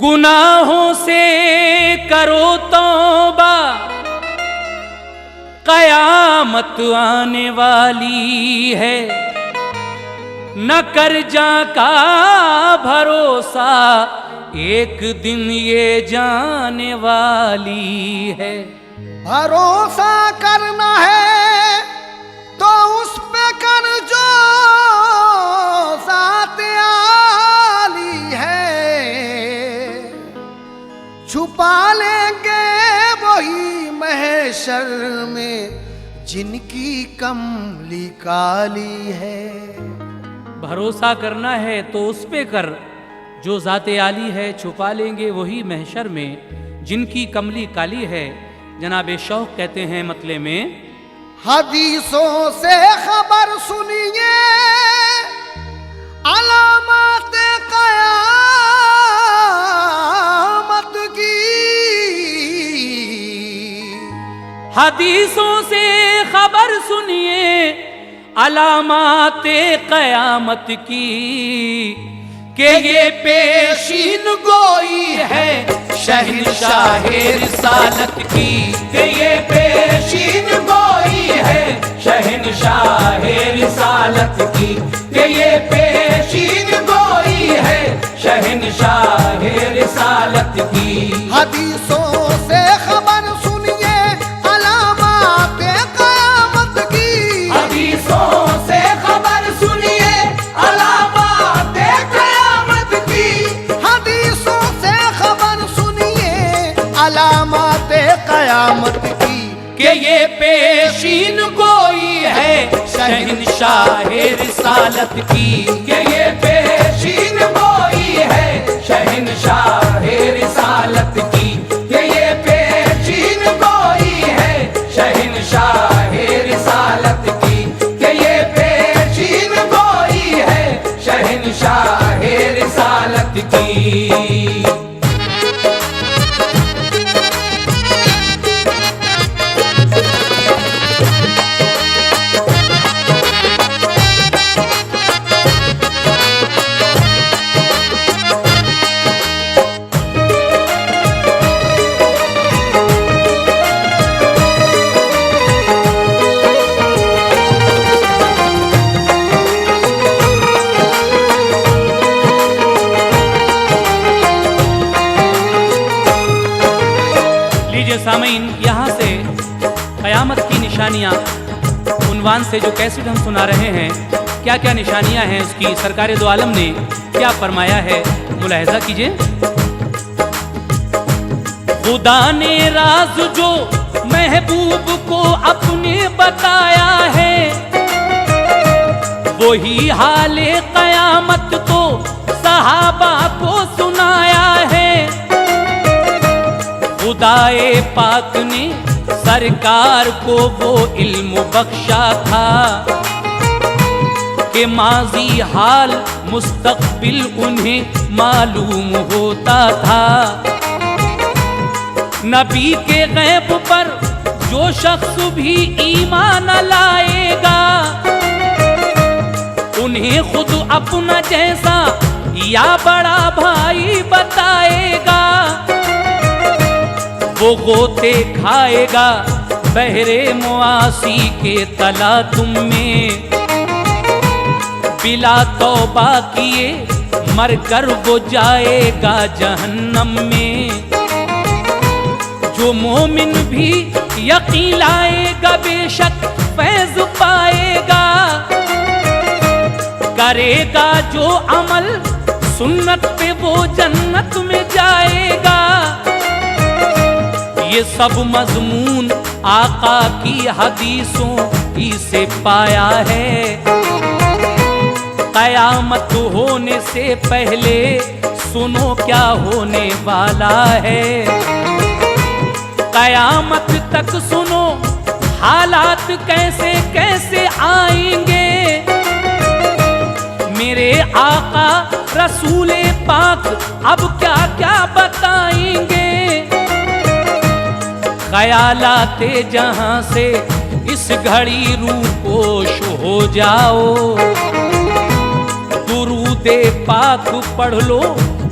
गुनाहों से करो तौबा, कयामत आने वाली है। न कर जा का भरोसा, एक दिन ये जाने वाली है। भरोसा करना है तो उस पे कर जो ज़ात आली है। छुपा लेंगे वही महशर में जिनकी कमली काली है। भरोसा करना है तो उस पे कर जो ज़ाते आली है। छुपा लेंगे वही महशर में जिनकी कमली काली है। जनाब शौक कहते हैं मतले में, हदीसों से खबर सुनिए अलामत क़यामत की। हदीसों से खबर सुनिए अलामत क़यामत की, के ये पेशीन गोई है शहंशाहे रिसालत की। के ये पेशीन गोई है शहंशाहे रिसालत की। के ये पेशीन गोई है शहंशाहे रिसालत की। हदीसों से खबर सुनिए अलामत क़यामत की। हदीसों से खबर सुनिए अलामत क़यामत की। हदीसों से खबर सुनिए अलामत क़यामत की। के ये पेशीन गोई है शहंशाहे रिसालत की। के ये पेशीन गोई है शहंशाहे रिसालत की। के ये पेशीन गोई है शहंशाहे रिसालत की। के ये पेशीन गोई है शहंशाहे रिसालत की। सामीन, यहाँ से क़यामत की निशानियाँ उन्वान से जो कैसेट हम सुना रहे हैं, क्या क्या निशानियाँ हैं उसकी सरकार दो आलम ने क्या फरमाया है, मुलाहिज़ा कीजिए। खुदा ने राज जो महबूब को अपने बताया है, वही हाले क़यामत तो सहाबा को सुनाया है। खुदाए पाक ने सरकार को वो इल्म बख्शा था कि माजी हाल मुस्तक़बिल उन्हें मालूम होता था। नबी के गैब पर जो शख्स भी ईमान लाएगा, उन्हें खुद अपना जैसा या बड़ा भाई बताएगा। वो गोते खाएगा बहरे मुआसी के तलातुम में, बिला तौबा किए मरकर वो जाएगा जहन्नम में। जो मोमिन भी यकीन लाएगा बेशक फैज़ पाएगा, करेगा जो अमल सुन्नत पे वो जन्नत में जाएगा। ये सब मज़मून आका की हदीसों ही से पाया है। क़यामत होने से पहले सुनो क्या होने वाला है। क़यामत तक सुनो हालात कैसे कैसे आएंगे। मेरे आका रसूले पाक अब क्या क्या बताएंगे। ख़यालाते जहां से इस घड़ी रूपोश हो जाओ, दुरूदे पाक पढ़ लो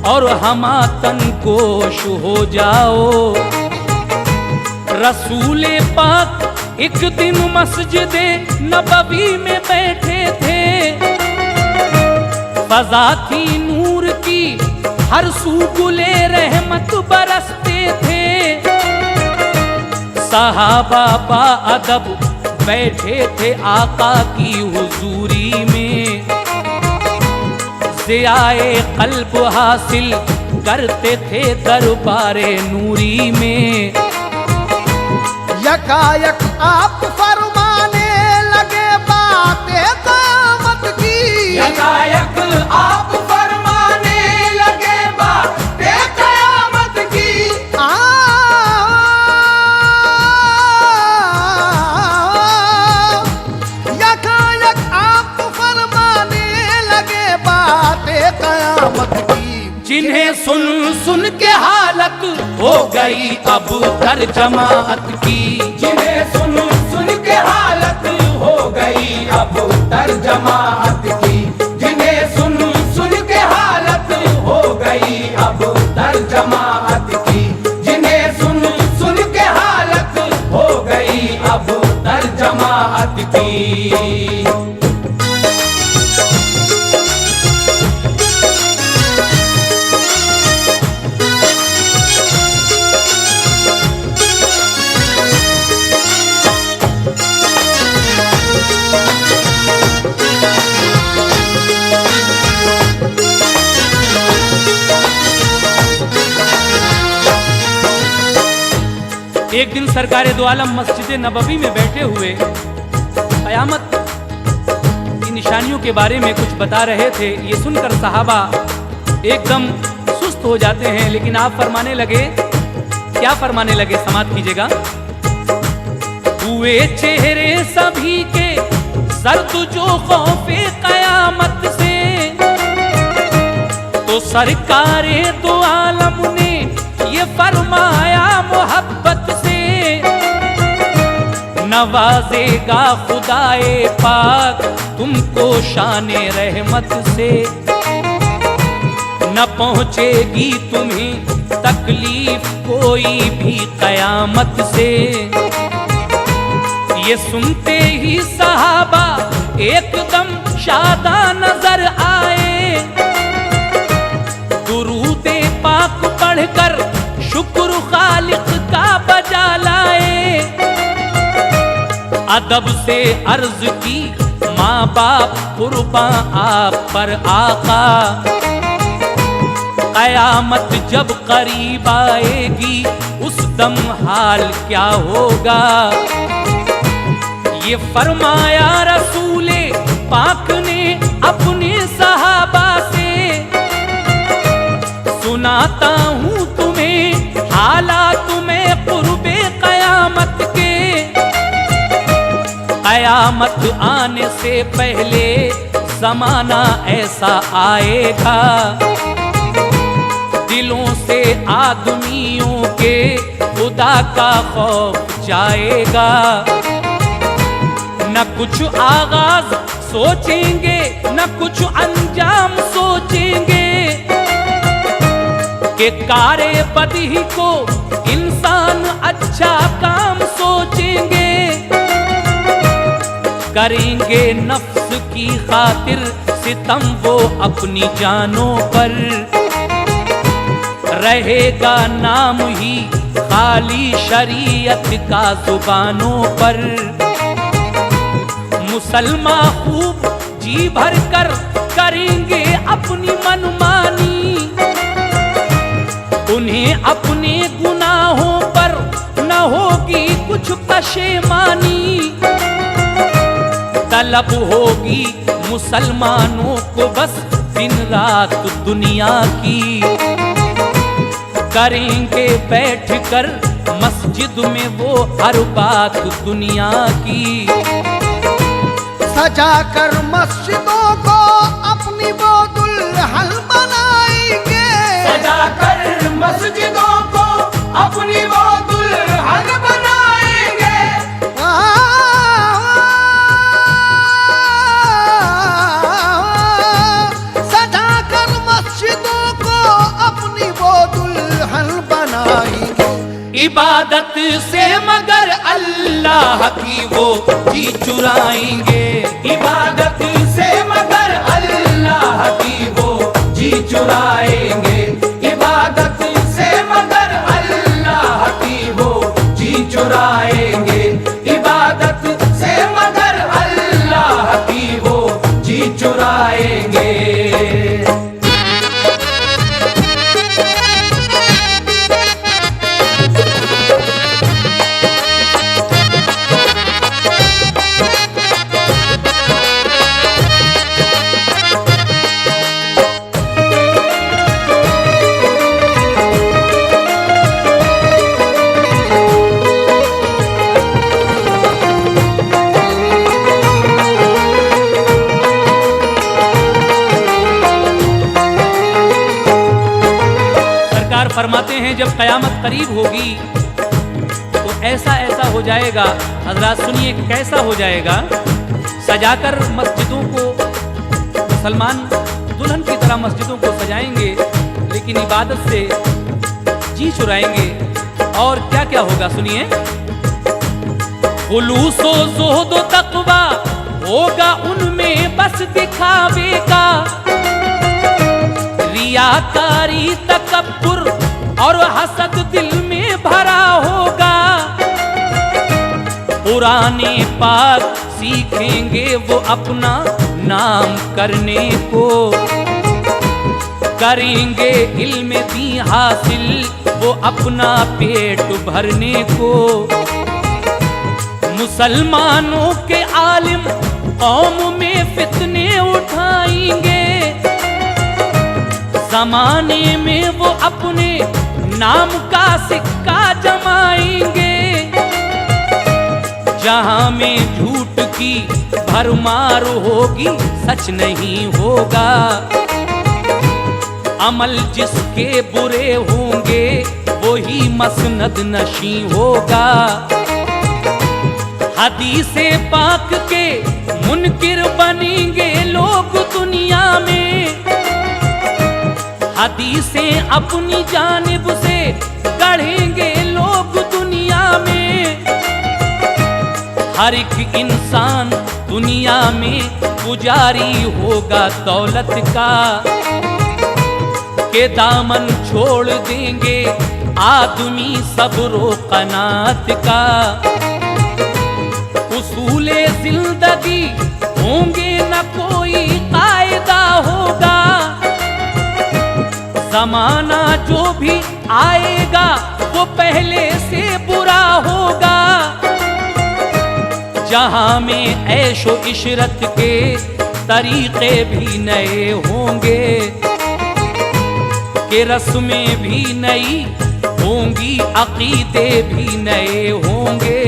और हमातन गोश हो जाओ। रसूले पाक एक दिन मस्जिद नबवी में बैठे थे, फजा थी नूर की, हर सू गुले रहमत बरसते थे। सहाबा बा अदब बैठे थे आका की हुजूरी में, ज़ियाए क़ल्ब हासिल करते थे दरबारे नूरी में। यकायक आप फरमाने लगे बातें क़यामत की, यकायक आप फरमाने लगे बातें क़यामत की। यकायक आप फरमाने लगे बातें क़यामत की। जिन्हें सुन सुन के हालत हो गई अब तर्जमात की, जिन्हें सुन सुन के हालत हो गई अब तर्जमात की, जिन्हें सुन सुन के हालत हो गई अब तर्जमात की, जिन्हें सुन सुन के हालत हो गई अब तर्जमात की। एक दिन सरकारे दो आलम मस्जिद नबवी में बैठे हुए क़यामत की निशानियों के बारे में कुछ बता रहे थे। ये सुनकर सहाबा एकदम सुस्त हो जाते हैं, लेकिन आप फरमाने लगे, क्या फरमाने लगे, समात कीजिएगा। हुए चेहरे सभी के सर्द जो खौफे क़यामत से, तो सरकारे दो आलम ने ये फरमाया मोहब्बत से, नवाजेगा खुदाए पाक तुमको शाने रहमत से, न पहुंचेगी तुम्हें तकलीफ कोई भी क़यामत से। ये सुनते ही सहाबा एकदम शादा नजर आए, दुरूदे पाक पढ़कर शुक्र खालिक का बजा लाए। अदब से अर्ज की माँ बाप कुर्बान आप पर आका, क़यामत जब करीब आएगी उस दम हाल क्या होगा। ये फरमाया रसूले पाक ने अपने सहाबा से, सुनाता हूँ तुम्हें हालात में कुर्बे क़यामत के। क़यामत आने से पहले ज़माना ऐसा आएगा, दिलों से आदमियों के खुदा का खौफ जाएगा। न कुछ आगाज सोचेंगे न कुछ अंजाम सोचेंगे, कि कारे बदही को इंसान अच्छा काम सोचेंगे। करेंगे नफ्स की खातिर सितम वो अपनी जानों पर, रहेगा नाम ही खाली शरीयत का जुबानों पर। मुसलमान खूब जी भर कर करेंगे अपनी मनमानी, उन्हें अपने गुनाहों पर न होगी कुछ पशेमानी। तलब होगी मुसलमानों को बस दिन रात दुनिया की, करेंगे बैठकर मस्जिद में वो हर बात दुनिया की। सजा कर मस्जिदों को अपनी वो दुल्हन बनाएंगे, सजा कर मस्जिदों को अपनी वो दुल्हन बनाएंगे। सजा कर मस्जिदों को हल बनाएंगे। इबादत से मगर अल्लाह की वो जी चुराएंगे। इबादत से मगर अल्लाह की वो जी चुराएंगे। इबादत से मगर अल्लाह की वो जी चुराएंगे। इबादत से मगर अल्लाह की वो जी चुराएंगे। फरमाते हैं जब कयामत करीब होगी तो ऐसा ऐसा हो जाएगा। हजरात सुनिए कैसा हो जाएगा। सजाकर मस्जिदों को मुसलमान दुल्हन की तरह मस्जिदों को सजाएंगे, लेकिन इबादत से जी चुराएंगे। और क्या क्या होगा सुनिए। खुलूसो ज़ुहद तक़वा होगा उनमें बस दिखावे का, रियाकारी तकब्बुर और हसद दिल में भरा होगा। पुराने पाक सीखेंगे वो अपना नाम करने को, करेंगे इल्म दी हासिल वो अपना पेट भरने को। मुसलमानों के आलिम कौम में फितने उठाएंगे, ज़माने में वो अपने नाम का सिक्का जमाएंगे। जहां में झूठ की भरमार होगी सच नहीं होगा, अमल जिसके बुरे होंगे वही मसनद नशी होगा। हदीसे पाक के मुनकिर बनेंगे लोग दुनिया में, हदीसें अपनी जानिब से गढ़ेंगे लोग दुनिया में। हर एक इंसान दुनिया में पुजारी होगा दौलत का, के दामन छोड़ देंगे आदमी सब्र कनात का। उसूले जिंदगी होंगे न कोई कायदा होगा, ज़माना जो भी आएगा वो पहले से बुरा होगा। जहां में ऐशो इशरत के तरीके भी नए होंगे, के रस्में भी नई होंगी, अकीदे भी नए होंगे।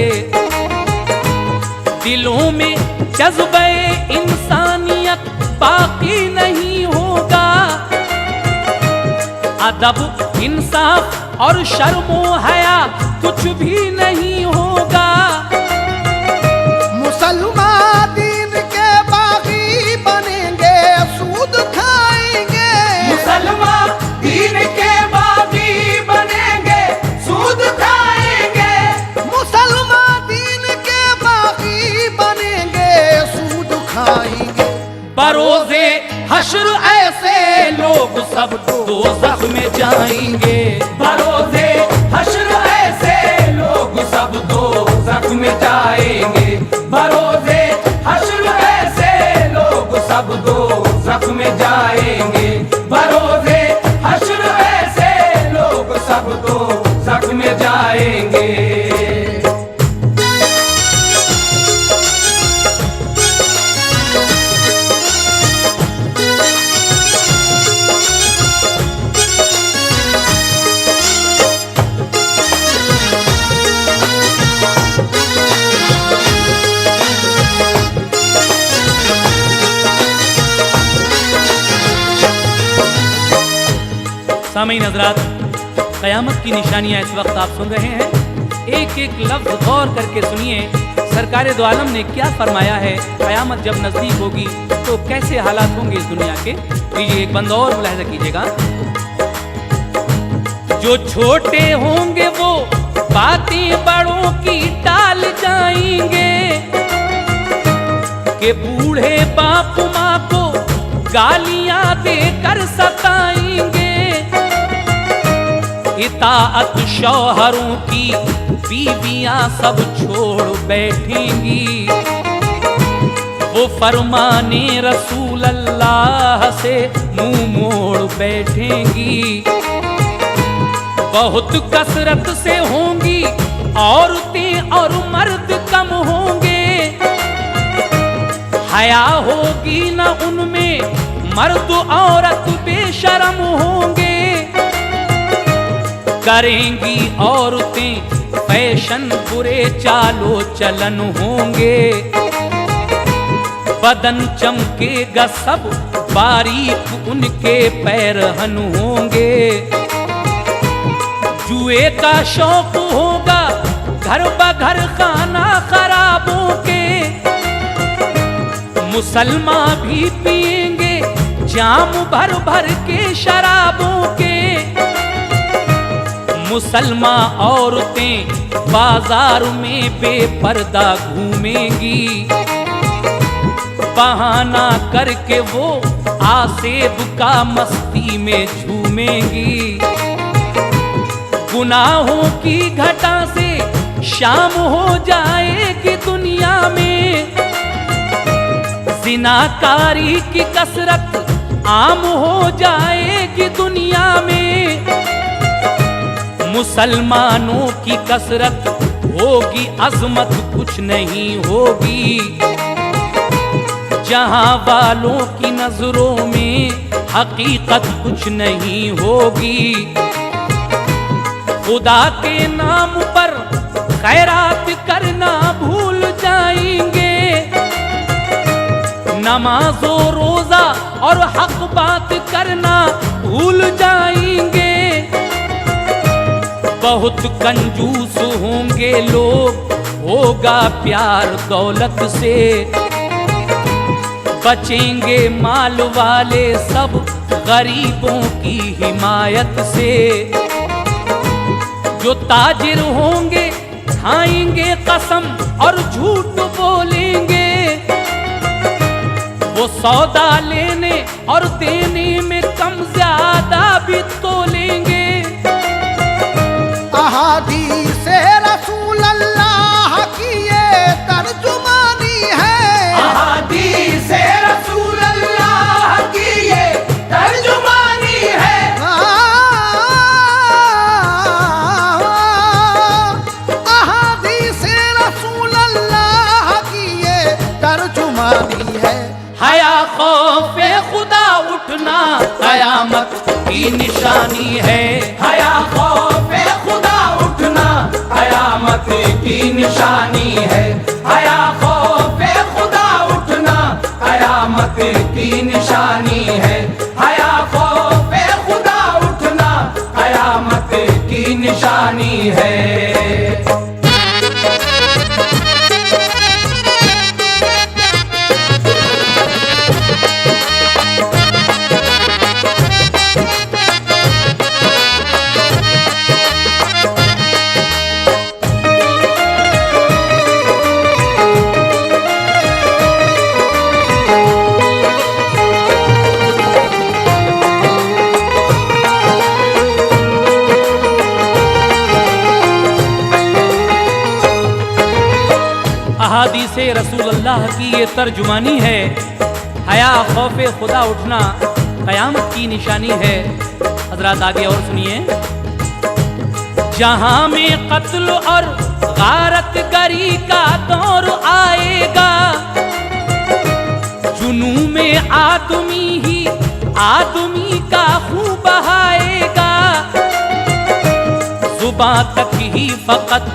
दिलों में जज्बे इंसानियत बाकी नहीं होगा, अदब इंसाफ और शर्मो हया कुछ भी नहीं होगा। मुसलमान दीन के बागी बनेंगे सूद खाएंगे। मुसलमान दीन के बागी बनेंगे सूद खाएंगे। मुसलमान दीन के बागी बनेंगे सूद खाएंगे। बरोज़े हश्र ऐसे लोग सब दोज़ख में जाएंगे। बरोज़े हश्र ऐसे लोग सब दोज़ख में जाएंगे। बरोज़े हश्र ऐसे लोग सब दोज़ख में जाएंगे। बरोज़े हश्र ऐसे लोग सब दोज़ख में जाएंगे। सामईन हज़रात, क़यामत की निशानियाँ इस वक्त आप सुन रहे हैं। एक एक लफ्ज़ गौर करके सुनिए, सरकार दो आलम ने क्या फरमाया है। क़यामत जब नज़दीक होगी तो कैसे हालात होंगे इस दुनिया के। लीजिए एक बंद और मुलाहिज़ा कीजिएगा। जो छोटे होंगे वो बातें बड़ों की टाल जाएंगे, कि बूढ़े बाप माँ को गालियां देकर सताएंगे। इताअत शौहरों की बीवियां सब छोड़ बैठेंगी, वो फरमाने रसूल अल्लाह से मुंह मोड़ बैठेंगी। बहुत कसरत से होंगी औरतें और मर्द कम होंगे, हया होगी न उनमें, मर्द औरत बेशरम होंगे। करेंगी औरतें फैशन, बुरे चालो चलन होंगे। बदन चमकेगा सब, बारीक उनके पैरहन होंगे। जुए का शौक होगा घर बघर खाना खराबों के, मुसलमान भी पिएंगे जाम भर भर के शराबों के। मुसलमान औरतें बाजार में बेपर्दा घूमेंगी, बहाना करके वो आसेब का मस्ती में झूमेंगी। गुनाहों की घटा से शाम हो जाएगी दुनिया में, जिनाकारी की कसरत आम हो जाएगी दुनिया में। मुसलमानों की कसरत होगी, अजमत कुछ नहीं होगी। जहां वालों की नजरों में हकीकत कुछ नहीं होगी। खुदा के नाम पर खैरात करना भूल जाएंगे, नमाजो रोजा और हक बात करना भूल जाएंगे। बहुत कंजूस होंगे लोग, होगा प्यार दौलत से। बचेंगे माल वाले सब गरीबों की हिमायत से। जो ताजिर होंगे खाएंगे कसम और झूठ बोलेंगे, वो सौदा लेने और देने में कम ज्यादा भी तोलेंगे। अहादीसे रसूल अल्लाह की ये तर्जुमानी है। अहादीसे रसूल अल्लाह की ये तर्जुमानी है। अहादीसे रसूल अल्लाह की ये तर्जुमानी है। हया खौफे खुदा उठना कयामत की निशानी है। हया खौफे खुदा उठना कयामत की निशानी है। हया खौफे खुदा उठना कयामत की निशानी है। हया खौफे खुदा उठना कयामत की निशानी है। अहादीसे रसूल अल्लाह की ये तर्जुमानी है। हया खौफे खुदा उठना कयामत की निशानी है। हजरात आगे और सुनिए। जहां में कत्ल और गारत गरी का दौर आएगा, जुनू में आदमी ही आदमी का खून बहाएगा। जुबां तक ही फकत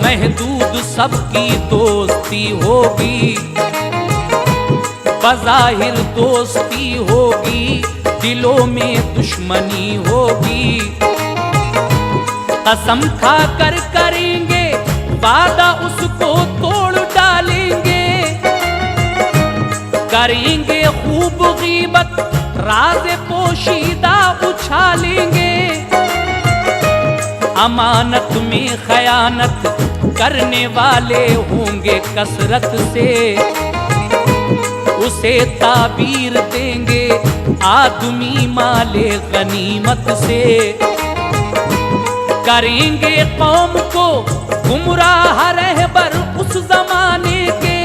महदूद सबकी दोस्ती होगी, बज़ाहिर दोस्ती होगी, दिलों में दुश्मनी होगी। कसम खा कर करेंगे वादा, उसको तोड़ डालेंगे। करेंगे खूब गीबत, राज़ पोशीदा उछालेंगे। अमानत में खयानत करने वाले होंगे कसरत से, उसे ताबीर देंगे आदमी माले गनीमत से। करेंगे कौम को गुमराह रहबर उस जमाने के,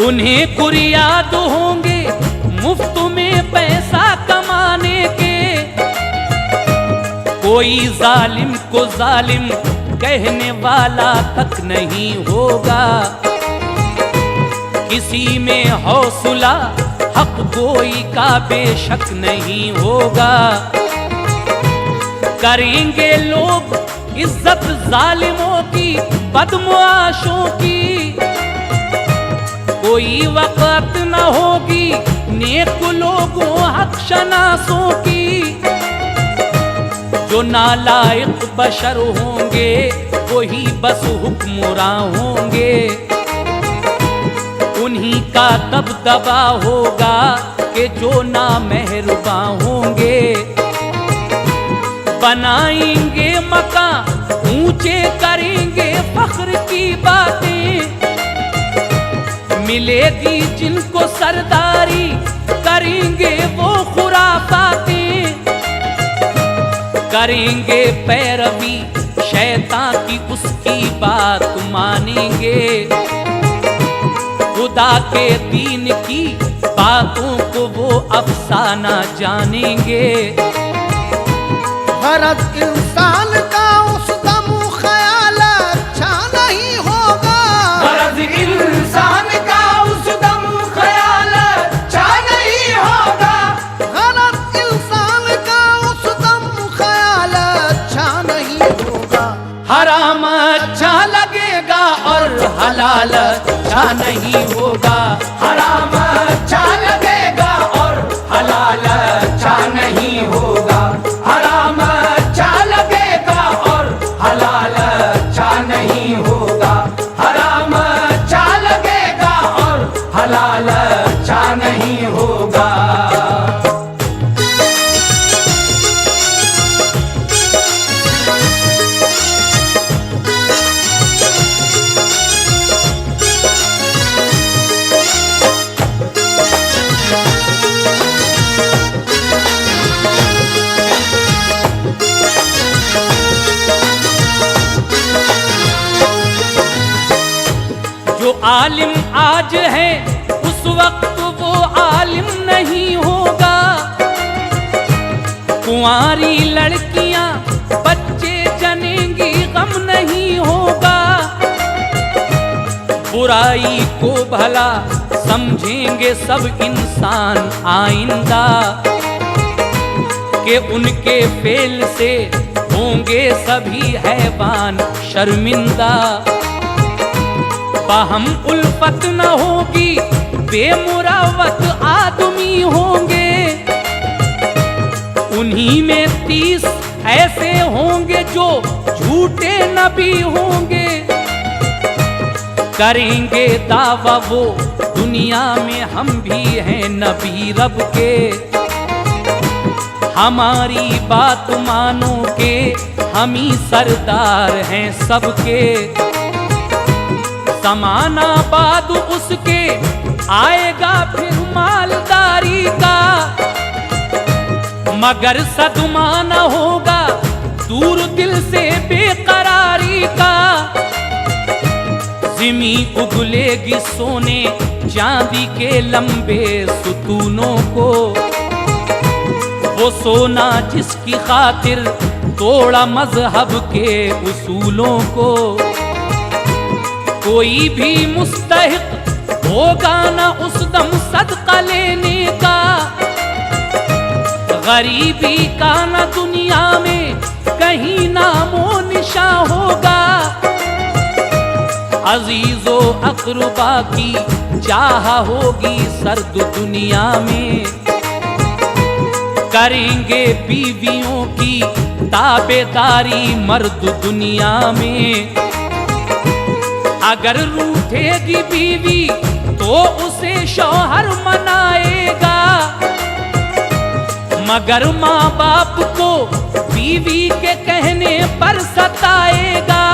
उन्हें कुरियाद होंगे मुफ्त में पैसा कमाने के। कोई जालिम को जालिम कहने वाला तक नहीं होगा, किसी में हौसला हक गोई का बेशक नहीं होगा। करेंगे लोग इज्जत जालिमों की बदमुआशों की, कोई वक़्त न होगी नेक लोगों हक शनासों की। जो नालायक बशर होंगे वही बस हुक्मरां होंगे, उन्हीं का दबदबा होगा कि जो नामेहरबां होंगे। बनाएंगे मकान ऊंचे करेंगे फख्र की बातें, मिलेगी जिनको सरदारी करेंगे वो खुराफातें। करेंगे पैरवी शैतान की उसकी बात मानेंगे, खुदा के दीन की बातों को वो अफसाना जानेंगे। गरज इंसान का उस दम ख्याल अच्छा नहीं होगा, गरज इंसान का उस दम ख्याल अच्छा नहीं होगा। गरज इंसान का उस दम ख्याल अच्छा नहीं होगा। हराम अच्छा लगेगा और हलाल अच्छा नहीं होगा। हराम अच्छा लगेगा और हलाल अच्छा नहीं होगा। हराम अच्छा लगेगा और हलाल अच्छा नहीं होगा। हराम अच्छा लगेगा और हलाल अच्छा नहीं होगा। जो आलिम आज है उस वक्त वो आलिम नहीं होगा। कुंवारी लड़कियां बच्चे जनेंगी गम नहीं होगा। बुराई को भला समझेंगे सब इंसान आइंदा, कि उनके फेल से होंगे सभी हैवान शर्मिंदा। बाहम उल्फत न होगी बेमुरावत आदमी होंगे, उन्हीं में 30 ऐसे होंगे जो झूठे नबी होंगे। करेंगे दावा वो दुनिया में हम भी हैं नबी रब के, हमारी बात मानो के हम ही सरदार हैं सबके। ज़माना बाद उसके आएगा फिर मालदारी का, मगर सदमा न होगा दूर दिल से बेकरारी का। ज़िमी उगलेगी सोने चांदी के लंबे सुतूनों को, वो सोना जिसकी खातिर तोड़ा मजहब के उसूलों को। कोई भी मुस्तहिक होगा ना उस दम सदका लेने का, गरीबी का ना दुनिया में कहीं नामो निशा होगा। अजीजो अकरबा की चाह होगी सर्द दुनिया में, करेंगे बीवियों की ताबेदारी मर्द दुनिया में। अगर रूठेगी बीवी तो उसे शौहर मनाएगा, मगर माँ बाप को बीवी के कहने पर सताएगा।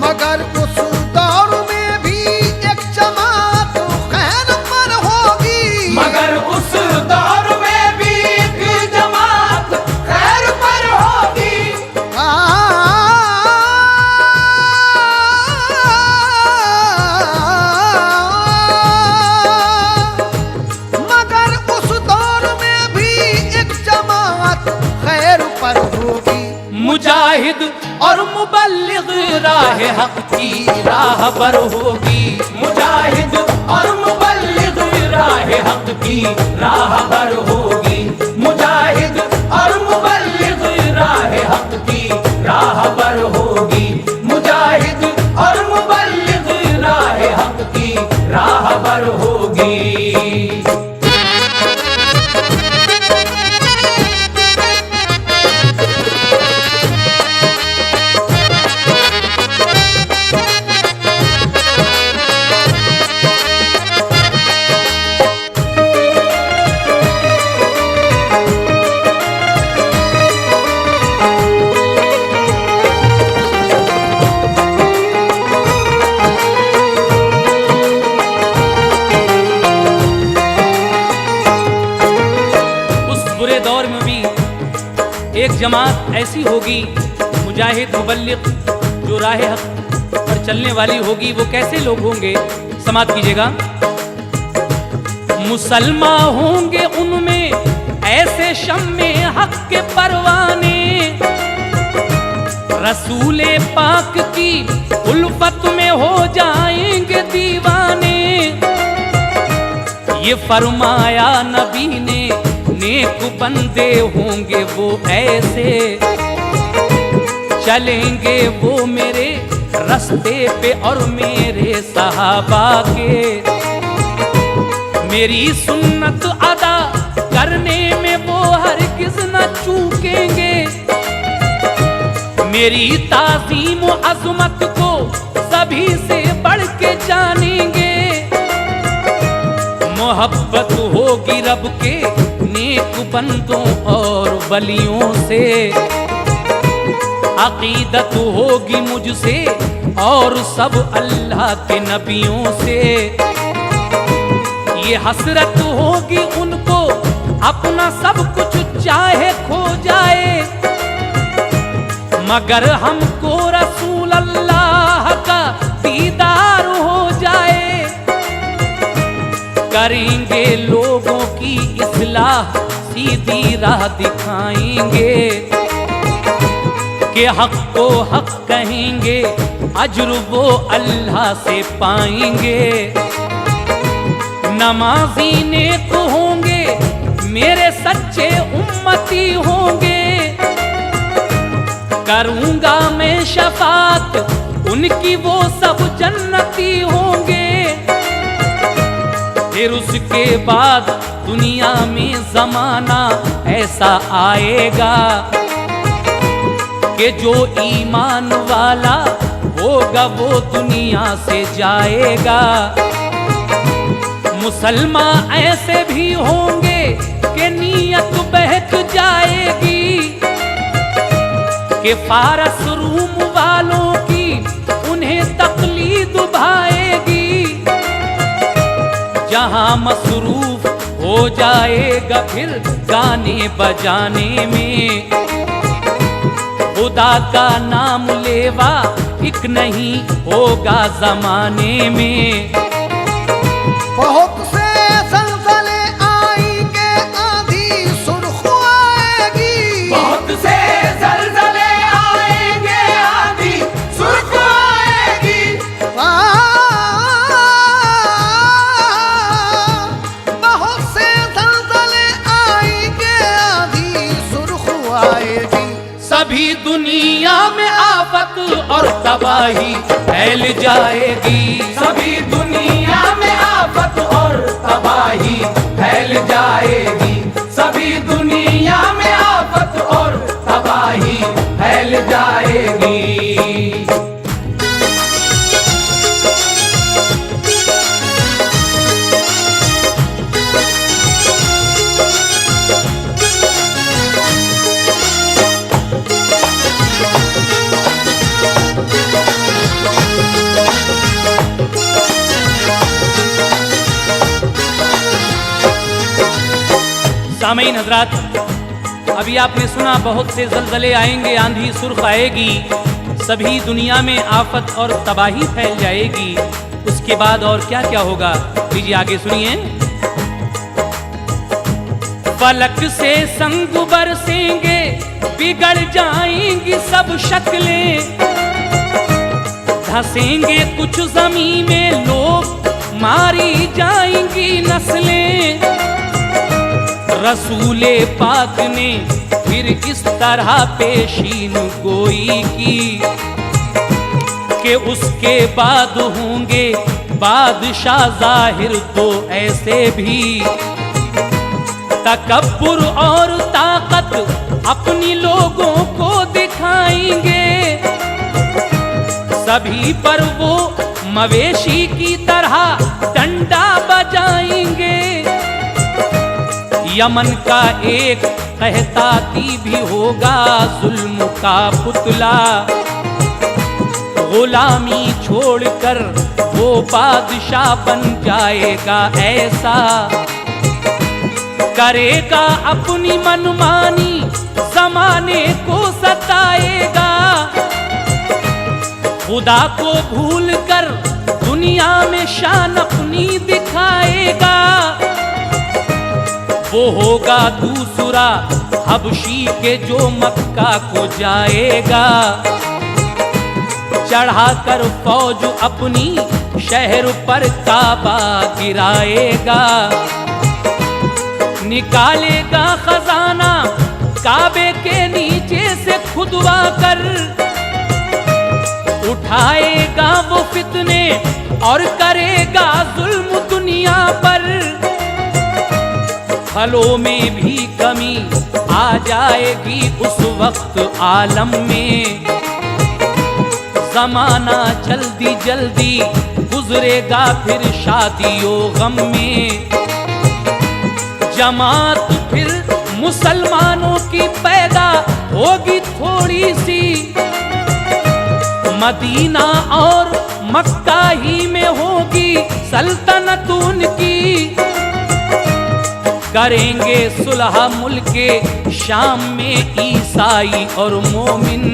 मगर उस दौर में भी एक जमात खैर पर होगी। मगर उस दौर में भी एक जमात खैर पर होगी। मगर उस दौर में भी एक जमात खैर पर होगी। मुजाहिद और मुबल्लिग राह हक की राह पर होगी। मुजाहिद और मुबल्लिग राह हक की राह पर होगी। मुजाहिद और मुबल्लिग राह हक की राह पर होगी। मुजाहिद और मुबल्लिग राह हक की राह पर होगी। दौर में भी एक जमात ऐसी होगी, मुजाहिद मुबल्लिग जो राह हक पर चलने वाली होगी। वो कैसे लोग होंगे, समात कीजिएगा। मुसलमान होंगे उनमें ऐसे शम्मे हक के परवाने, रसूले पाक की उल्फत में हो जाएंगे दीवाने। ये फरमाया नबी ने, नेक बंदे होंगे वो ऐसे, चलेंगे वो मेरे रास्ते पे और मेरे सहाबा के। मेरी सुन्नत अदा करने में वो हरगिज़ न चूकेंगे। मेरी ताज़ीम व अज़मत को सभी से बढ़ के जानेंगे। मोहब्बत होगी रब के नेक बंदों और वलियों से, अकीदत होगी मुझसे और सब अल्लाह के नबियों से। ये हसरत होगी उनको अपना सब कुछ चाहे खो जाए, मगर हमको रसूल अल्लाह का दीदार हो जाए। करेंगे लोगों की इस्लाह, सीधी राह दिखाएंगे कि हक को हक कहेंगे, अज्र वो अल्लाह से पाएंगे। नमाजी नेक होंगे, मेरे सच्चे उम्मती होंगे। करूंगा मैं शफात उनकी, वो सब जन्नती होंगे। फिर उसके बाद दुनिया में जमाना ऐसा आएगा कि जो ईमान वाला होगा वो दुनिया से जाएगा। मुसलमान ऐसे भी होंगे कि नीयत बहक जाएगी, कि फारस रूम वालों की उन्हें तकलीद भाएगी। जहां मसरूफ हो जाएगा फिर गाने बजाने में, खुदा का नाम लेवा एक नहीं होगा जमाने में। बहुत से ज़लज़ले आएंगे, आंधी सुर्ख आएगी। बहुत से ज़लज़ले आएंगे, आंधी सुर्ख आएगी। बहुत से ज़लज़ले आएंगे, आंधी सुर्ख आएगी। सभी दुनिया में आफत और तबाही फैल जाएगी। सभी दुनिया में आफत और तबाही फैल जाएगी। सभी दुनिया में आफत और तबाही फैल जाएगी। सामईन हजरात, अभी आपने सुना बहुत से जलजले आएंगे, आंधी सुर्ख आएगी, सभी दुनिया में आफत और तबाही फैल जाएगी। उसके बाद और क्या क्या होगा, लीजिए आगे सुनिए। फलक से संग बरसेंगे, बिगड़ जाएंगी सब शक्लें, धंसेंगे कुछ जमीन में लोग, मारी जाएंगी नस्लें। रसूले पाक ने फिर इस तरह पेशीन गोई की कि उसके बाद होंगे बादशाह जाहिर तो ऐसे भी। तकब्बुर और ताकत अपनी लोगों को दिखाएंगे, सभी पर वो मवेशी की तरह डंडा बजाएंगे। यमन का एक कहताती भी होगा जुल्म का पुतला, गुलामी छोड़कर वो बादशाह बन जाएगा ऐसा। करेगा अपनी मनमानी, जमाने को सताएगा, खुदा को भूलकर दुनिया में शान अपनी दिखाएगा। वो होगा दूसरा हबशी के जो मक्का को जाएगा, चढ़ाकर फौज अपनी शहर पर काबा गिराएगा। निकालेगा खजाना काबे के नीचे से खुदवा कर, उठाएगा वो फितने और करेगा जुल्म दुनिया पर। फलों में भी कमी आ जाएगी उस वक्त आलम में, जमाना जल्दी जल्दी गुजरेगा फिर शादियों गम में। जमात फिर मुसलमानों की पैदा होगी थोड़ी सी, मदीना और मक्का ही में होगी सल्तनत उनकी। करेंगे सुलह मुल्के शाम में ईसाई और मोमिन,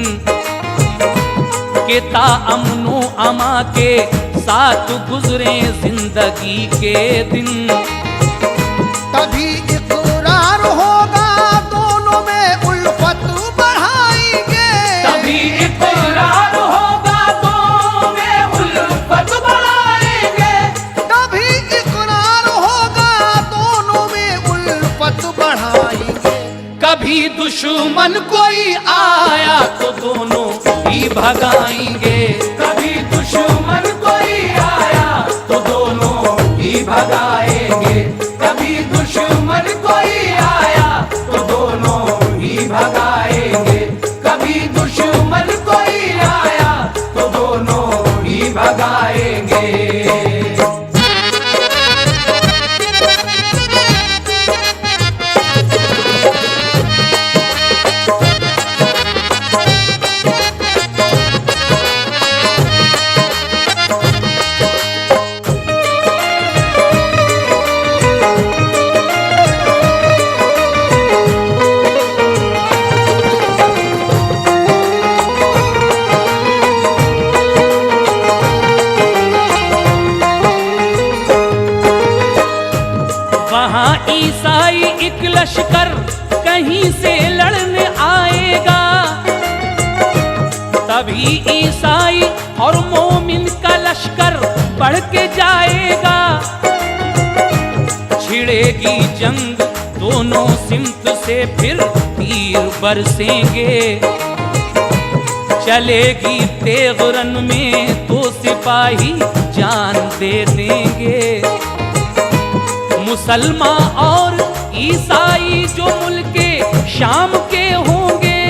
के ताअमनो अमा के साथ गुजरे जिंदगी के दिन। तभी इकरार होगा दोनों में उल्फत बढ़ाएंगे, तभी इकरार होगा दोनों में उल्फत बढ़ाएंगे, तभी इकरार होगा दोनों में उल्फत बढ़ाएंगे। कभी दुश्मन कोई आया तो दोनों ही भगाएंगे, कभी दुश्मन कोई आया तो दोनों ही भगाएंगे, कभी दुश्मन कोई आया तो दोनों ही भगाएंगे, कभी दुश्मन कोई आया तो दोनों ही भगाएंगे। ईसाई एक लश्कर कहीं से लड़ने आएगा, तभी ईसाई और मोमिन का लश्कर बढ़ के जाएगा। छिड़ेगी जंग दोनों सिमत से फिर तीर बरसेंगे, चलेगी तेग रन में तो सिपाही जान दे देंगे। मुसलमान और ईसाई जो मुल्के शाम के होंगे,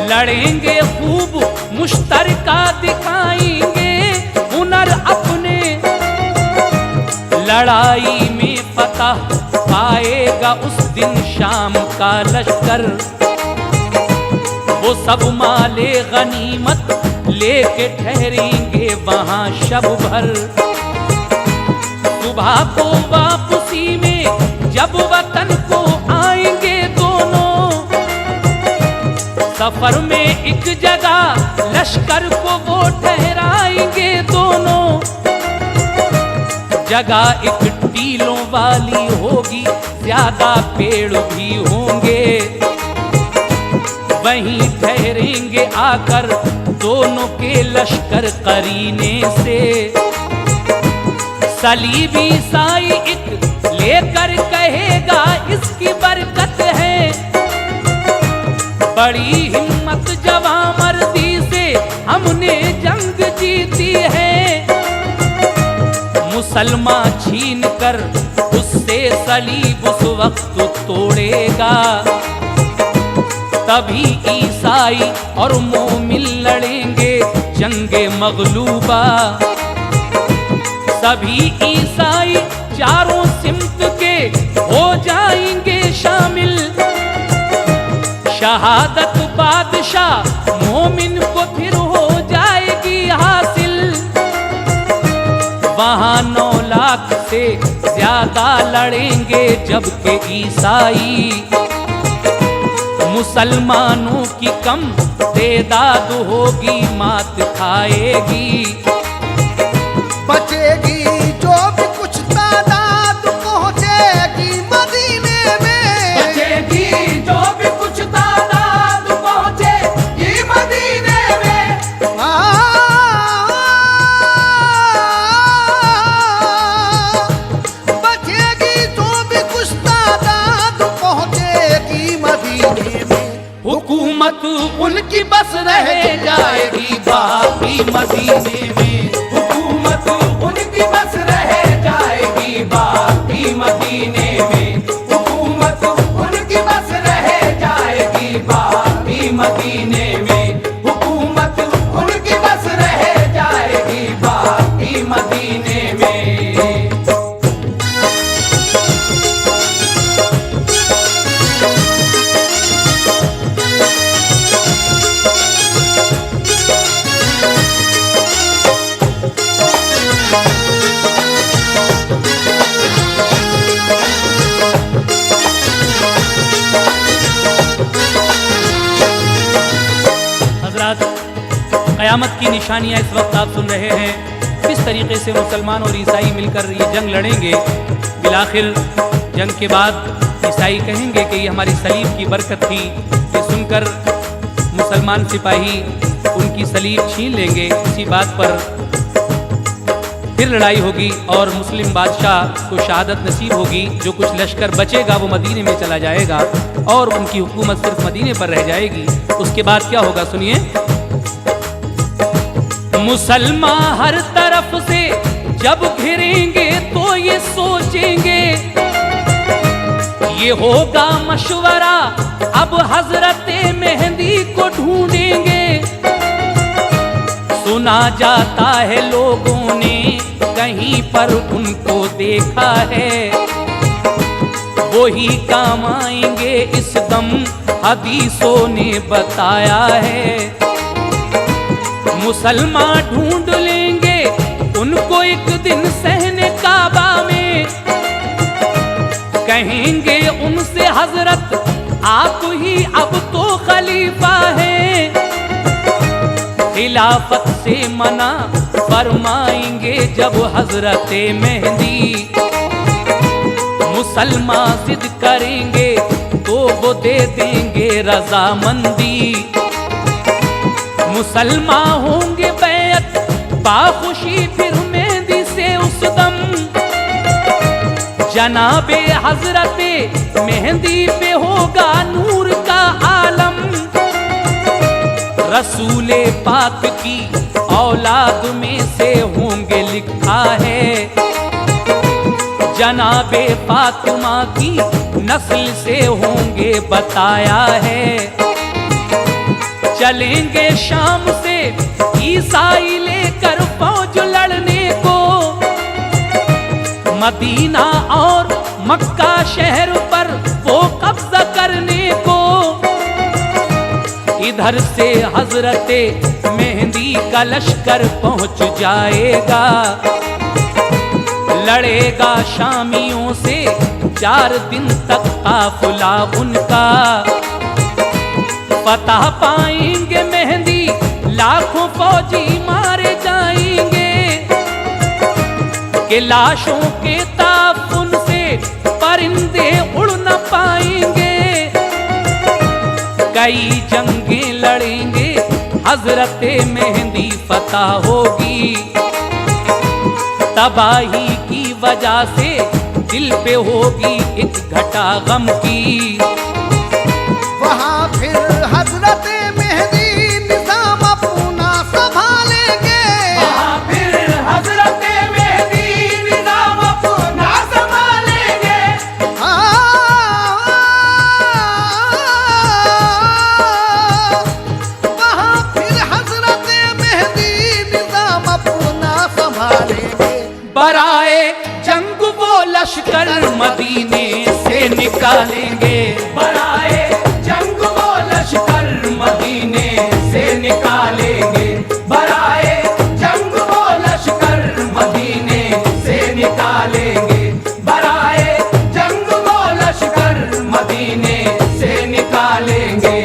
लड़ेंगे खूब मुश्तरका दिखाएंगे हुनर अपने। लड़ाई में फतह पाएगा उस दिन शाम का लश्कर, वो सब माले गनीमत लेके ठहरेंगे वहां शब भर। सुबह को वापसी में जब वतन सफर में एक जगह लश्कर को वो ठहराएंगे दोनों। जगह एक टीलों वाली होगी, ज्यादा पेड़ भी होंगे। वहीं ठहरेंगे आकर दोनों के लश्कर करीने से। सलीबी ईसाई एक लेकर कहेगा इसकी बरकत है। बड़ी हिम्मत जवां मर्दी से हमने जंग जीती है। मुसलमान छीन कर उससे सलीब उस वक्त तोड़ेगा। तभी ईसाई और मोमिन लड़ेंगे जंगे मगलूबा। सभी ईसाई चारों सिमत के हो जाएंगे शामिल। शहादत बादशाह मोमिन को फिर हो जाएगी हासिल। वहां 9 लाख से ज्यादा लड़ेंगे जबकि ईसाई। मुसलमानों की कम तादाद होगी, मात खाएगी। बचेगी जो भी कुछ तादाद पहुंचेगी मदीने में। बचेगी जो भी कुछ तादाद पहुंचेगी मदीने में। बचेगी जो भी कुछ तादाद पहुंचेगी मदीने में। हुकूमत उनकी बस रह जाएगी बाकी मदीने में। हुकूमत उनकी बस रह जाएगी बाकी मदीने में। हुकूमत उनकी बस रह जाएगी बाकी मदीने में। हुकूमत उनकी बस रह जाएगी बाकी मदीने में। क़यामत की निशानियां इस वक्त आप सुन रहे हैं। किस तरीके से मुसलमान और ईसाई मिलकर ये जंग लड़ेंगे। बिलाखिर जंग के बाद ईसाई कहेंगे कि ये हमारी सलीब की बरकत थी। ये सुनकर मुसलमान सिपाही उनकी सलीब छीन लेंगे। इसी बात पर फिर लड़ाई होगी और मुस्लिम बादशाह को शहादत नसीब होगी। जो कुछ लश्कर बचेगा वो मदीने में चला जाएगा और उनकी हुकूमत सिर्फ मदीने पर रह जाएगी। उसके बाद क्या होगा सुनिए। मुसलमान हर तरफ से जब घिरेंगे तो ये सोचेंगे, ये होगा मशवरा अब हजरते मेहंदी को ढूंढेंगे। सुना जाता है लोगों ने कहीं पर उनको देखा है। वो ही काम आएंगे इस दम, हदीसों ने बताया है। मुसलमान ढूंढ लेंगे उनको एक दिन सहने काबा में। कहेंगे उनसे हजरत आप ही अब तो खलीफा हैं। खिलाफत से मना फरमाएंगे जब हजरते मेहंदी। मुसलमान जिद करेंगे तो वो दे देंगे रजामंदी। मुसलमान होंगे बैत बाखुशी फिर मेहंदी से उस दम। जनाबे हजरते मेहंदी पे होगा नूर का आलम। रसूले पाक की औलाद में से होंगे लिखा है। जनाबे फातिमा की नस्ल से होंगे बताया है। चलेंगे शाम से ईसाई लेकर फौज लड़ने को। मदीना और मक्का शहर पर वो कब्जा करने को। इधर से हजरते मेहंदी का लश्कर पहुंच जाएगा। लड़ेगा शामियों से 4 दिन तक काफिला उनका। फतह पाएंगे मेहंदी, लाखों फौजी मारे जाएंगे, कि लाशों के ताफुन से परिंदे उड़ न पाएंगे। कई जंगें लड़ेंगे, हजरते मेहंदी फतह होगी। तबाही की वजह से दिल पे होगी एक घटा गम की। वहाँ फिर हजरत मेहदी निजाम अपना संभालेंगे। वहाँ फिर हजरत मेहदी निजाम अपना संभालेंगे। वहाँ फिर हजरत मेहदी निजाम अपना संभालेंगे। बराए जंग वो लश्कर मदीने से निकालेंगे। बराए जंग वो लश्कर मदीने से निकालेंगे। बराए जंग वो लश्कर मदीने से निकालेंगे। बराए जंग वो लश्कर मदीने से निकालेंगे।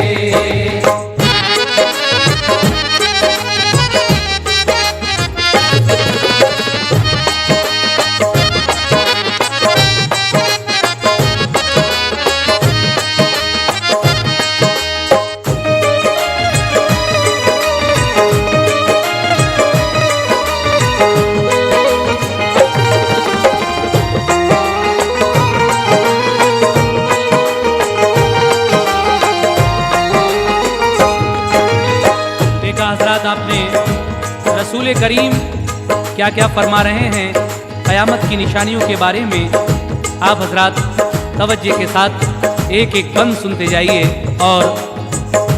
हजरात, आपने रसूल करीम क्या क्या फरमा रहे हैं क़यामत की निशानियों के बारे में। आप हजरात तवज्जो के साथ एक एक बंद सुनते जाइए और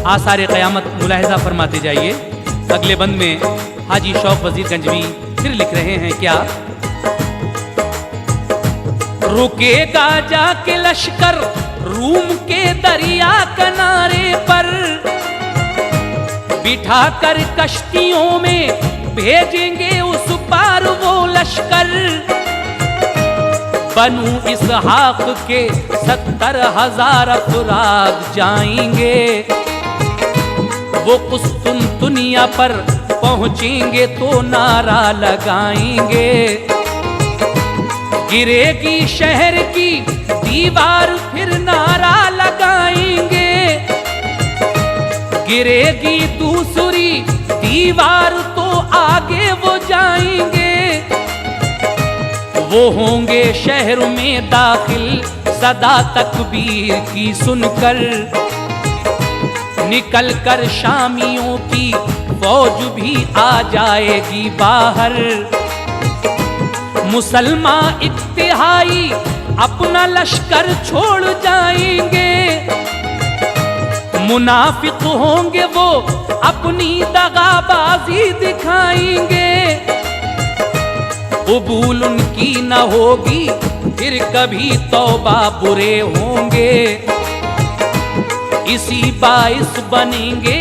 आसार क़यामत मुलाहिज़ा फरमाते जाइए। अगले बंद में हाजी शौक वजीर गंजवी फिर लिख रहे हैं क्या, रुकेगा जाके लश्कर रूम के दरिया किनारे पर, बिठा कर कश्तियों में भेजेंगे उस पार वो लश्कर। बनु इसहाक के 70,000 अफराद जाएंगे, वो कुस्तुनतुनिया पर पहुंचेंगे तो नारा लगाएंगे। गिरेगी शहर की दीवार फिर नारा लगाएंगे, गिरेगी दूसरी दीवार तो आगे वो जाएंगे। वो होंगे शहर में दाखिल सदा तकबीर की सुनकर, निकल कर शामियों की फौज भी आ जाएगी बाहर। मुसलमान इत्तिहाई अपना लश्कर छोड़ जाएंगे, मुनाफिक होंगे वो अपनी दगाबाजी दिखाएंगे। कबूल उनकी न होगी फिर कभी तौबा बुरे होंगे, इसी बाइस बनेंगे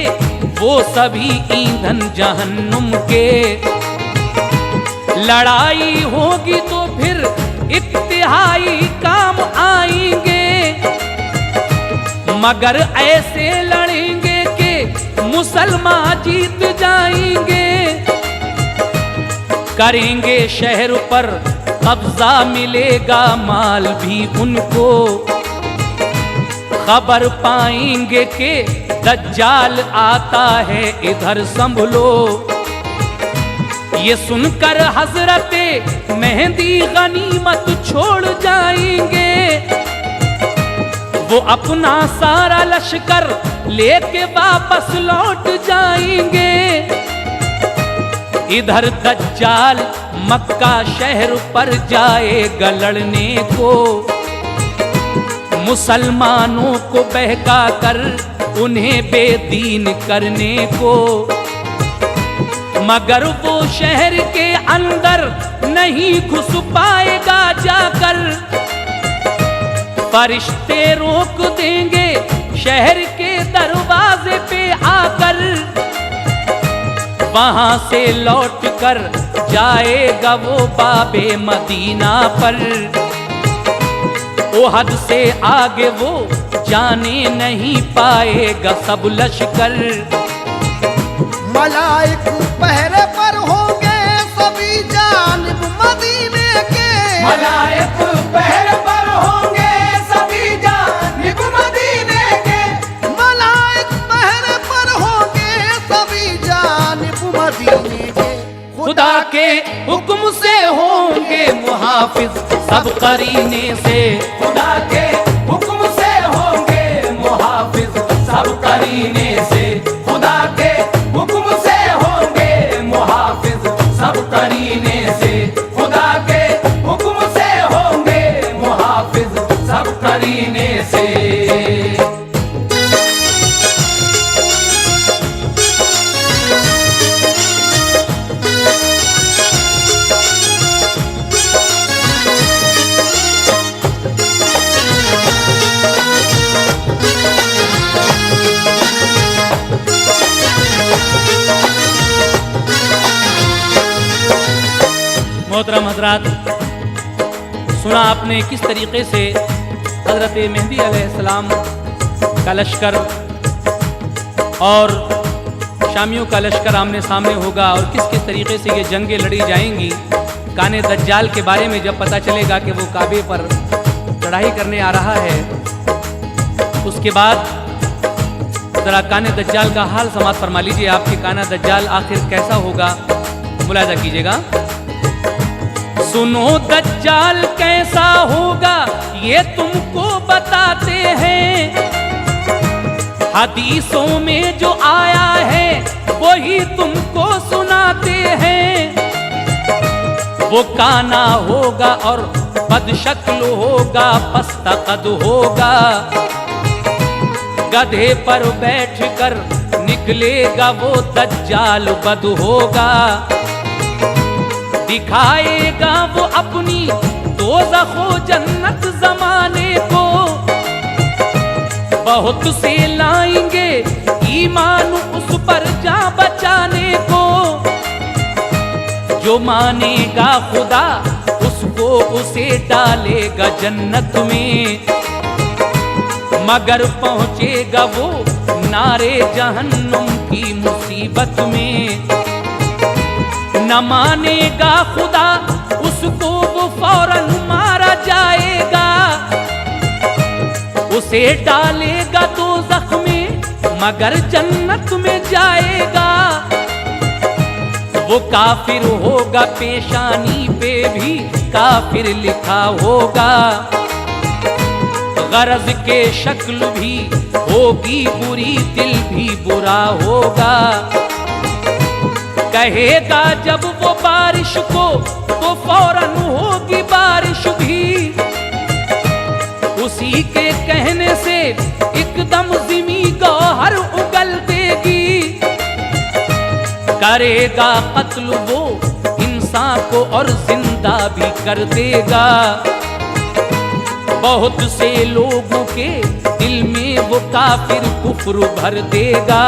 वो सभी ईंधन जहन्नुम के। लड़ाई होगी तो फिर इत्तिहाई काम आएंगे, मगर ऐसे लड़ेंगे कि मुसलमान जीत जाएंगे। करेंगे शहर पर कब्जा, मिलेगा माल भी उनको। खबर पाएंगे कि दज्जाल आता है इधर संभलो। ये सुनकर हजरते मेहंदी गनीमत छोड़ जाएंगे, वो अपना सारा लश्कर लेके वापस लौट जाएंगे। इधर दज्जाल मक्का शहर पर जाएगा लड़ने को, मुसलमानों को बहका कर उन्हें बेदीन करने को। मगर वो शहर के अंदर नहीं घुस पाएगा जाकर, फरिश्ते रोक देंगे शहर के दरवाजे पे आकर। वहां से लौट कर जाएगा वो बाबे मदीना पर, ओहद से आगे वो जाने नहीं पाएगा सब लश्कर। मलाइक पहरे पर होंगे सभी जानिब मदीने के। मलाइक पहर पर होंगे सभी जानिब मदीने के। मलाइक पहरे पर होंगे सभी जानिब मदीने के। खुदा के हुक्म से होंगे मुहाफिज सब करीने से। खुदा के हुक्म से होंगे मुहाफिज सब करीने से। खुदा के हुक्म से होंगे मुहाफिज सब करीने से। खुदा के हुक्म से होंगे मुहाफिज सब करीने से। मोहतरम हजरात, सुना आपने किस तरीके से हज़रत मेहदी अलैहिस्सलाम का लश्कर और शामियों का लश्कर आमने सामने होगा और किस किस तरीके से ये जंगें लड़ी जाएंगी। काने दज्जाल के बारे में जब पता चलेगा कि वो काबे पर चढ़ाई करने आ रहा है, उसके बाद ज़रा काने दज्जाल का हाल समात फरमा लीजिए। आपके काना दज्जाल आखिर कैसा होगा, मुलाहिज़ा कीजिएगा। सुनो दज्जाल कैसा होगा ये तुमको बताते हैं, हदीसों में जो आया है वही तुमको सुनाते हैं। वो काना होगा और बदशक्ल होगा, पस्ता कद होगा, गधे पर बैठकर निकलेगा वो दज्जाल बद होगा। दिखाएगा वो अपनी दोज़खो जन्नत जमाने को, बहुत से लाएंगे ईमान उस पर जा बचाने को। जो मानेगा खुदा उसको उसे डालेगा जन्नत में, मगर पहुंचेगा वो नारे जहन्नुम की मुसीबत में। न मानेगा खुदा उसको वो फौरन मारा जाएगा, उसे डालेगा दोज़ख में मगर जन्नत में जाएगा। वो काफिर होगा, पेशानी पे भी काफिर लिखा होगा, गरज के शक्ल भी होगी बुरी, दिल भी बुरा होगा। कहेगा जब वो बारिश को तो फौरन होगी बारिश भी, उसी के कहने से एकदम ज़मीं गौहर उगल देगी। करेगा कत्ल वो इंसान को और जिंदा भी कर देगा। बहुत से लोगों के दिल में वो काफिर कुफ्र भर देगा।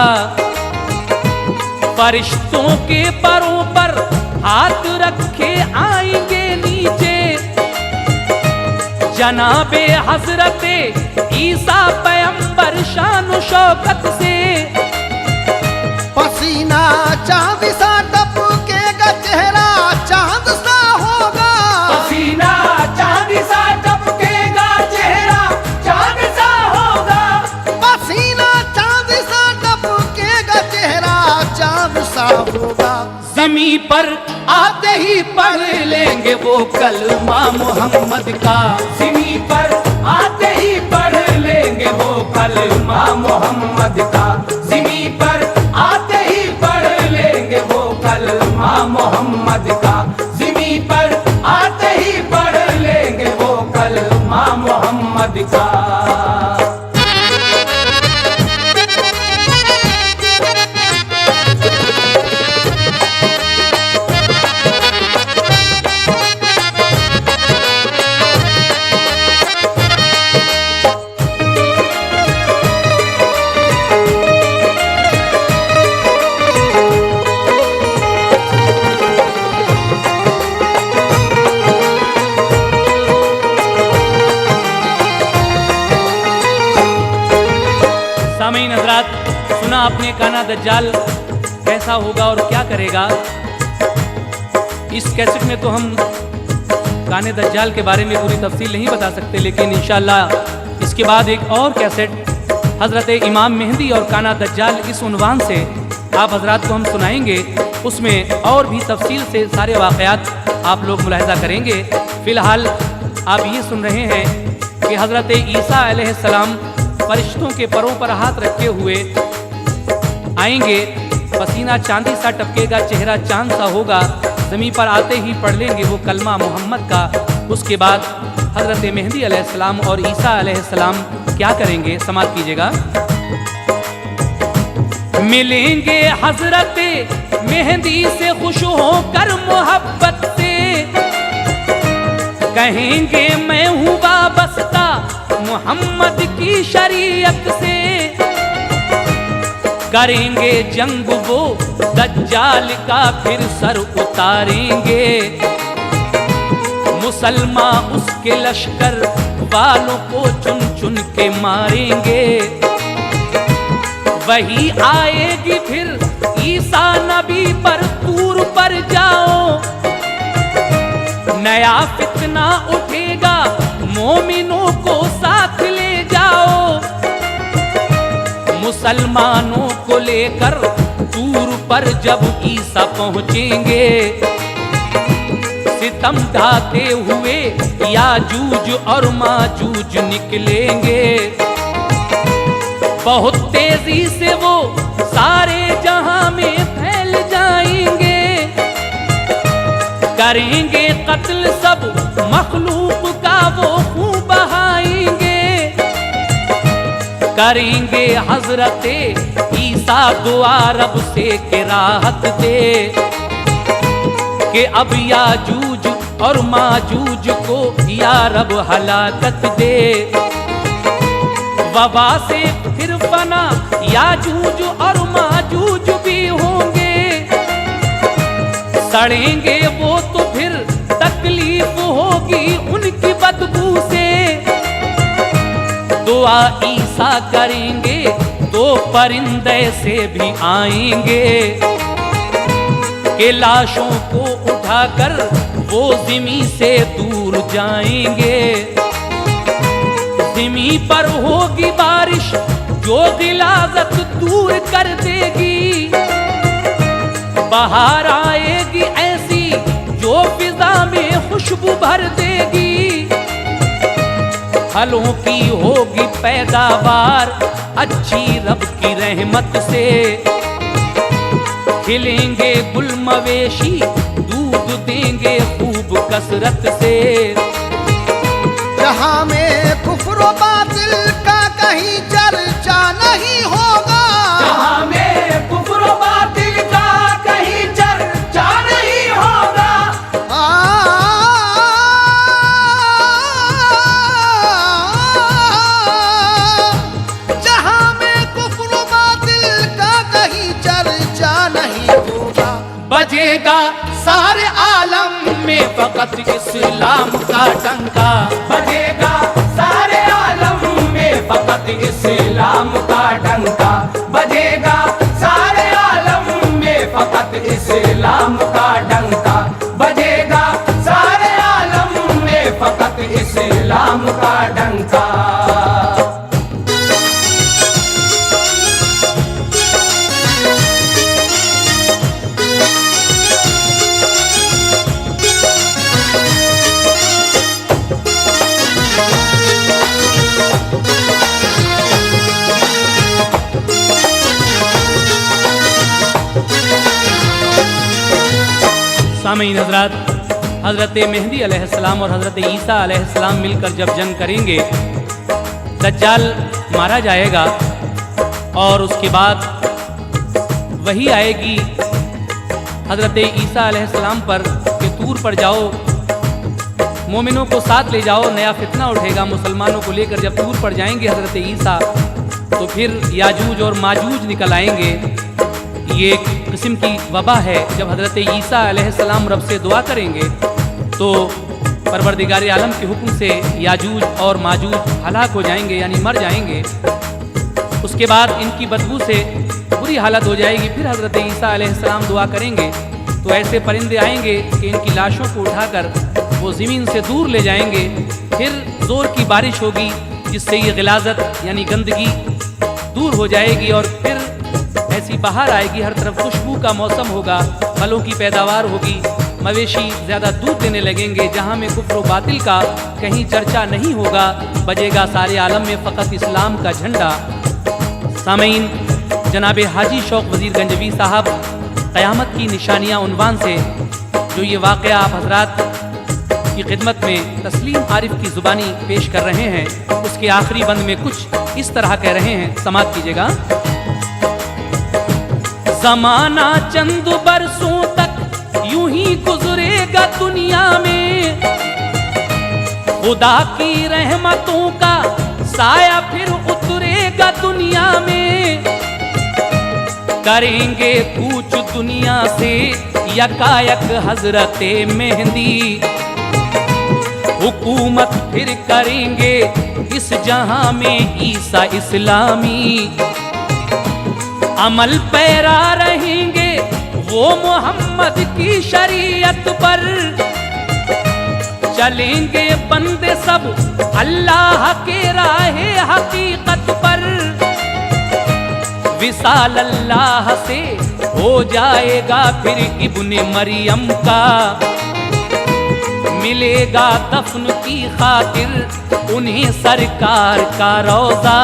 फरिश्तों के परों पर हाथ रखे आएंगे नीचे, जनाबे हजरते ईसा पैगंबर शान शौकत से। पसीना चांद सा टपकेगा, चेहरा चांद सा होगा। पसीना चांद सा टपकेगा, चेहरा चांद सा होगा। पसीना चांद सा टपकेगा, चेहरा चांद सा होगा। ज़मीं पर आते ही पढ़ लेंगे वो कलमा मोहम्मद का। ज़मीं पर आते ही पढ़ लेंगे वो कलमा मोहम्मद का। ज़मीं पर आते ही पढ़ लेंगे वो कलमा मोहम्मद का। ज़मीं पर आते ही पढ़ लेंगे वो कलमा मोहम्मद का। हजरात सुना आपने काना दज्जाल कैसा होगा और क्या करेगा। इस कैसेट में तो हम काने दज्जाल के बारे में पूरी तफसील नहीं बता सकते, लेकिन इंशाअल्लाह इसके बाद एक और कैसेट हज़रत इमाम मेहंदी और काना दज्जाल इस उन्वान से आप हजरात को हम सुनाएंगे। उसमें और भी तफसील से सारे वाक़यात आप लोग मुलाहिज़ा करेंगे। फ़िलहाल आप ये सुन रहे हैं कि हज़रत ईसा अलैहिस्सलाम फरिश्तों के परों पर हाथ रखे हुए आएंगे, पसीना चांदी सा टपकेगा, चेहरा चांद सा होगा, ज़मीन पर आते ही पढ़ लेंगे वो कलमा मोहम्मद का। उसके बाद हज़रत मेहंदी अलैहिस्सलाम और ईसा अलैहिस्सलाम क्या करेंगे, समाअत कीजिएगा। मिलेंगे हज़रत मेहंदी से खुश होकर मोहब्बत से, कहेंगे मैं हूँ वाबस्ता मोहम्मद की शरीयत से, करेंगे जंग वो दज्जाल का फिर सर उतारेंगे, मुसलमान उसके लश्कर वालों को चुन चुन के मारेंगे। वही आएगी फिर ईसा नबी पर तूर पर जाओ, नया फितना उठेगा मोमिनों को साथ ले जाओ, मुसलमानों को लेकर तूर पर जब ईसा पहुंचेंगे, सितम ढाते हुए याजूज और माजूज निकलेंगे, बहुत तेजी से वो सारे जहां में फैल जाएंगे, करेंगे कत्ल सब मखलूक का वो खून बहाएंगे, करेंगे हजरत ईसा दुआ रब से के राहत दे, कि अब याजूज और माजूज को या रब हलाकत दे, वबा से फिर फना याजूज और माजूज भी होंगे, सड़ेंगे वो तो फिर तकलीफ होगी उनकी बदबू से, दुआ ईसा करेंगे तो परिंदे से भी आएंगे, के लाशों को उठाकर वो ज़मीं से दूर जाएंगे, ज़मीं पर होगी बारिश जो गिलाज़त दूर कर देगी, बहार आएगी ऐसी जो फिजा में खुशबू भर देगी, फलों की होगी पैदावार अच्छी रब की रहमत से, खिलेंगे गुल मवेशी दूध देंगे खूब कसरत से, जहां में कुफ्र व बातिल का कहीं चर्चा नहीं होगा, जहां में कुफ्र व बातिल का कहीं चर्चा नहीं होगा, जहां में कुफ्र व बातिल का कहीं चर्चा नहीं होगा, बजेगा सारे आलम में फकत इस्लाम का डंका, बजेगा सारे आलम में फकत इस्लाम का डंका, बजेगा सारे आलम में फकत इस्लाम का डंका, बजेगा सारे आलम में फकत इस्लाम का डंका। सामईन हजरात, हज़रत मेहंदी अलैहिस्सलाम और हज़रत ईसा अलैहिस्सलाम मिलकर जब जंग करेंगे, दज्जाल मारा जाएगा और उसके बाद वही आएगी हज़रत ईसा अलैहिस्सलाम पर कि तूर पर जाओ, मोमिनों को साथ ले जाओ, नया फितना उठेगा, मुसलमानों को लेकर जब तूर पर जाएंगे हज़रत ईसा तो फिर याजूज और माजूज निकल आएंगे। ये एक किस्म की वबा है। जब हज़रत ईसा अलैहिस्सलाम रब से दुआ करेंगे तो परवरदिगार आलम के हुक्म से याजूज और माजूज हलाक हो जाएंगे, यानी मर जाएंगे। उसके बाद इनकी बदबू से बुरी हालत हो जाएगी। फिर हज़रत ईसा अलैहिस्सलाम दुआ करेंगे तो ऐसे परिंदे आएंगे कि इनकी लाशों को उठाकर वो ज़मीन से दूर ले जाएंगे। फिर ज़ोर की बारिश होगी जिससे ये गिलाज़त यानी गंदगी दूर हो जाएगी और फिर ऐसी बहार आएगी, हर तरफ खुशबू का मौसम होगा, फलों की पैदावार होगी, मवेशी ज़्यादा दूध देने लगेंगे। जहाँ में कुफ्र व बातिल का कहीं चर्चा नहीं होगा, बजेगा सारे आलम में फ़कत इस्लाम का झंडा। सामीन, जनाब हाजी शौक वज़ीर गंजवी साहब क़यामत की निशानियाँ उन्वान से जो ये वाक़या आप हज़रात की खिदमत में तस्लीम आरिफ की ज़ुबानी पेश कर रहे हैं, उसके आखिरी बंद में कुछ इस तरह कह रहे हैं, समात कीजिएगा। ज़माना चंद बरसों तक यूं ही गुजरेगा दुनिया में, खुदा की रहमतों का साया फिर उतरेगा दुनिया में। करेंगे कूच दुनिया से यकायक हजरते मेहंदी, हुकूमत फिर करेंगे इस जहां में ईसा इस्लामी। अमल पैरा रहेंगे वो मोहम्मद की शरीयत पर, चलेंगे बंदे सब अल्लाह के राहे हकीकत पर। विसाल अल्लाह से हो जाएगा फिर इब्ने मरियम का, मिलेगा दफन की खातिर उन्हें सरकार का रोजा।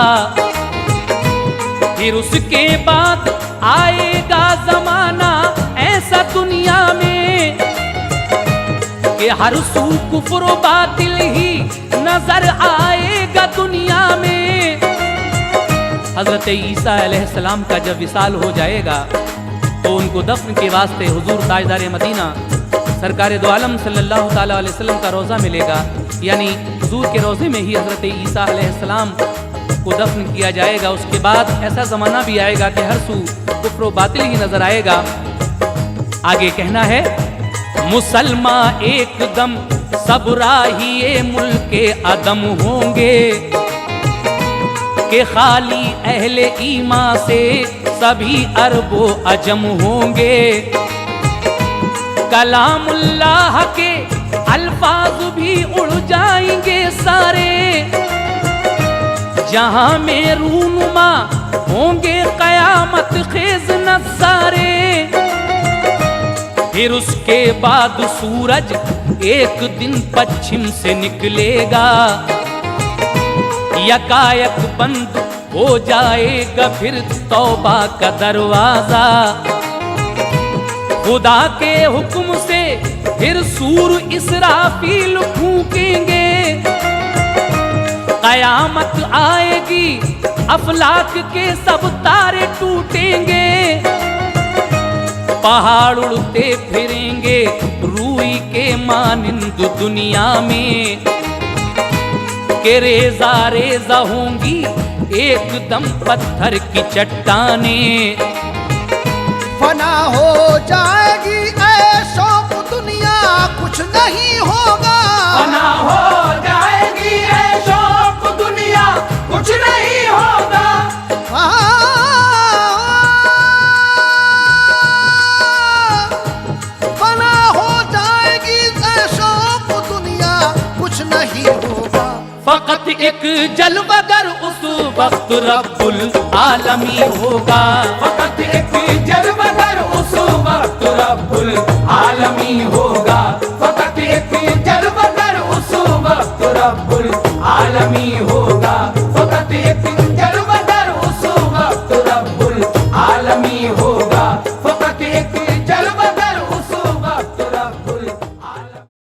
फिर उसके बाद आएगा जमाना ऐसा दुनिया में कि हर सू कुफ्र व बातिल ही नजर आएगा दुनिया में। हजरत ईसा अलैहिस्सलाम का जब विसाल हो जाएगा तो उनको दफन के वास्ते हुजूर ताजदार मदीना सरकार दो आलम सल्लल्लाहु ताला अलैहि वसल्लम का रोज़ा मिलेगा, यानी हुजूर के रोज़े में ही हजरत ईसा अलैहिस्सलाम को दफन किया जाएगा। उसके बाद ऐसा ज़माना भी आएगा कि हर सू कुफ्र व बातिल ही नजर आएगा। आगे कहना है, मुसलमान एकदम सब राहिए मुल्के अदम होंगे, के खाली अहले ईमा से सभी अरबो अजम होंगे। कलामुल्लाह के अल्फाज भी उड़ जाएंगे सारे, जहां में रूनुमा होंगे कयामत खेज नज़ारे। फिर उसके बाद सूरज एक दिन पश्चिम से निकलेगा, यकायक बंद हो जाएगा फिर तौबा का दरवाजा। खुदा के हुक्म से फिर सूर इसराफील फूकेंगे, कयामत आएगी अफलाक के सब तारे टूटेंगे। पहाड़ उड़ते फिरेंगे रूई के मानिंद दुनिया में, के रेजा रेजा होंगी एकदम पत्थर की चट्टानें। फना हो जाएगी ऐशो दुनिया कुछ नहीं होगा, फना हो जाएगी ऐशो दुनिया कुछ नहीं होगा। फना हो जाएगी ऐशो दुनिया कुछ नहीं होगा। फकत एक जलवगर उस वक्त रब्बुल आलमी होगा, फकत एक जलवगर उस वक्त रब्बुल